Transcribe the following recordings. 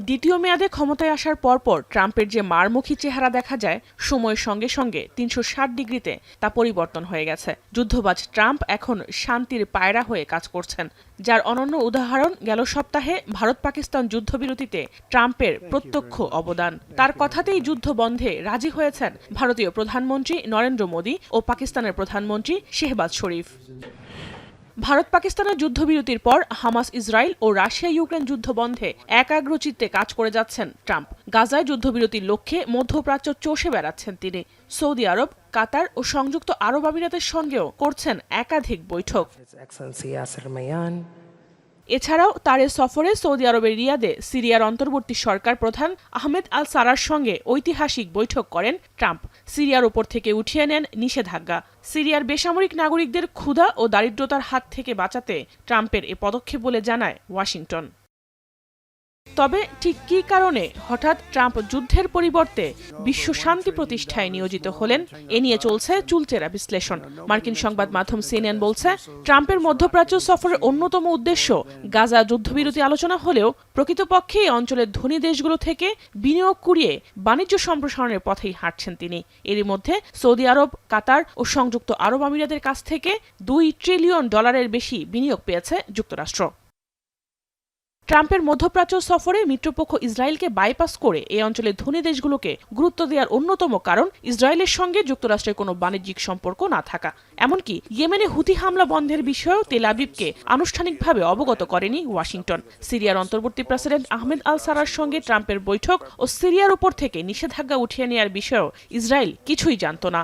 দ্বিতীয় মেয়াদে ক্ষমতায় আসার পরপর ট্রাম্পের যে মারমুখী চেহারা দেখা যায়, সময়ের সঙ্গে সঙ্গে ৩৬০ ডিগ্রিতে তা পরিবর্তন হয়ে গেছে। যুদ্ধবাজ ট্রাম্প এখন শান্তির পায়রা হয়ে কাজ করছেন, যার অনন্য উদাহরণ গেল সপ্তাহে ভারত পাকিস্তান যুদ্ধবিরতিতে ট্রাম্পের প্রত্যক্ষ অবদান। তার কথাতেই যুদ্ধ বন্ধে রাজি হয়েছেন ভারতীয় প্রধানমন্ত্রী নরেন্দ্র মোদী ও পাকিস্তানের প্রধানমন্ত্রী শেহবাজ শরীফ। ভারত পাকিস্তানের যুদ্ধবিরতির পর হামাস ইসরায়েল ও রাশিয়া ইউক্রেন যুদ্ধ বন্ধে একাগ্রচিত্তে কাজ করে যাচ্ছেন ট্রাম্প। গাজায় যুদ্ধবিরতির লক্ষ্যে মধ্যপ্রাচ্য চষে বেড়াচ্ছেন তিনি। সৌদি আরব, কাতার ও সংযুক্ত আরব আমিরাতের সঙ্গেও করছেন একাধিক বৈঠক। এছাড়াও তার এ সফরে সৌদি আরবের রিয়াদে সিরিয়ার অন্তর্বর্তী সরকার প্রধান আহমেদ আল সারার সঙ্গে ঐতিহাসিক বৈঠক করেন ট্রাম্প। সিরিয়ার ওপর থেকে উঠিয়ে নেন নিষেধাজ্ঞা। সিরিয়ার বেসামরিক নাগরিকদের ক্ষুধা ও দারিদ্রতার হাত থেকে বাঁচাতে ট্রাম্পের এ পদক্ষেপ বলে জানায় ওয়াশিংটন। তবে ঠিক কী কারণে হঠাৎ ট্রাম্প যুদ্ধের পরিবর্তে বিশ্ব শান্তি প্রতিষ্ঠায় নিয়োজিত হলেন, এ নিয়ে চলছে চুলচেরা বিশ্লেষণ। মার্কিন সংবাদ মাধ্যম সিএনএন বলছে, ট্রাম্পের মধ্যপ্রাচ্য সফরের অন্যতম উদ্দেশ্য গাজা যুদ্ধবিরতি আলোচনা হলেও প্রকৃতপক্ষে এই অঞ্চলের ধনী দেশগুলো থেকে বিনিয়োগ কুড়িয়ে বাণিজ্য সম্প্রসারণের পথেই হাঁটছেন তিনি। এরই মধ্যে সৌদি আরব, কাতার ও সংযুক্ত আরব আমিরাতের কাছ থেকে $2 ট্রিলিয়ন বেশি বিনিয়োগ পেয়েছে যুক্তরাষ্ট্র। ট্রাম্পের মধ্যপ্রাচ্য সফরে মিত্রপক্ষ ইসরায়েলকে বাইপাস করে এই অঞ্চলের ধনী দেশগুলোকে গুরুত্ব দেওয়ার অন্যতম কারণ ইসরায়েলের সঙ্গে যুক্তরাষ্ট্রের কোনো বাণিজ্যিক সম্পর্ক না থাকা। এমনকি ইয়েমেনে হুথি হামলা বন্ধের বিষয়েও তেল আবিবকে আনুষ্ঠানিকভাবে অবগত করেনি ওয়াশিংটন। সিরিয়ার অন্তর্বর্তী প্রেসিডেন্ট আহমেদ আল সারার সঙ্গে ট্রাম্পের বৈঠক ও সিরিয়ার উপর থেকে নিষেধাজ্ঞা উঠিয়ে নেওয়ার বিষয়েও ইসরায়েল কিছুই জানত না।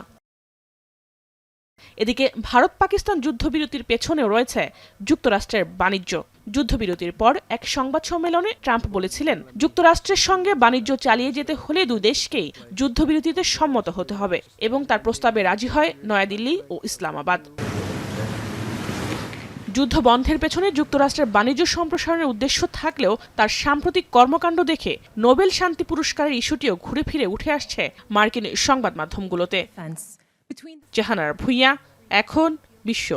এদিকে ভারত পাকিস্তান যুদ্ধবিরতির পেছনেও রয়েছে যুক্তরাষ্ট্রের বাণিজ্য। যুদ্ধবিরতির পর এক সংবাদ সম্মেলনে ট্রাম্প বলেছিলেন, যুক্তরাষ্ট্রের সঙ্গে বাণিজ্য চালিয়ে যেতে হলে দুই দেশকেই যুদ্ধবিরতিতে সম্মত হতে হবে এবং তার প্রস্তাবে রাজি হয় নয়াদিল্লি ও ইসলামাবাদ। যুদ্ধ বন্ধের পেছনে যুক্তরাষ্ট্রের বাণিজ্য সম্প্রসারণের উদ্দেশ্য থাকলেও তার সাম্প্রতিক কর্মকাণ্ড দেখে নোবেল শান্তি পুরস্কারের ইস্যুটিও ঘুরে ফিরে উঠে আসছে মার্কিন সংবাদ মাধ্যমগুলোতে। জাহানারা ভুঁইয়া, এখন বিশ্ব।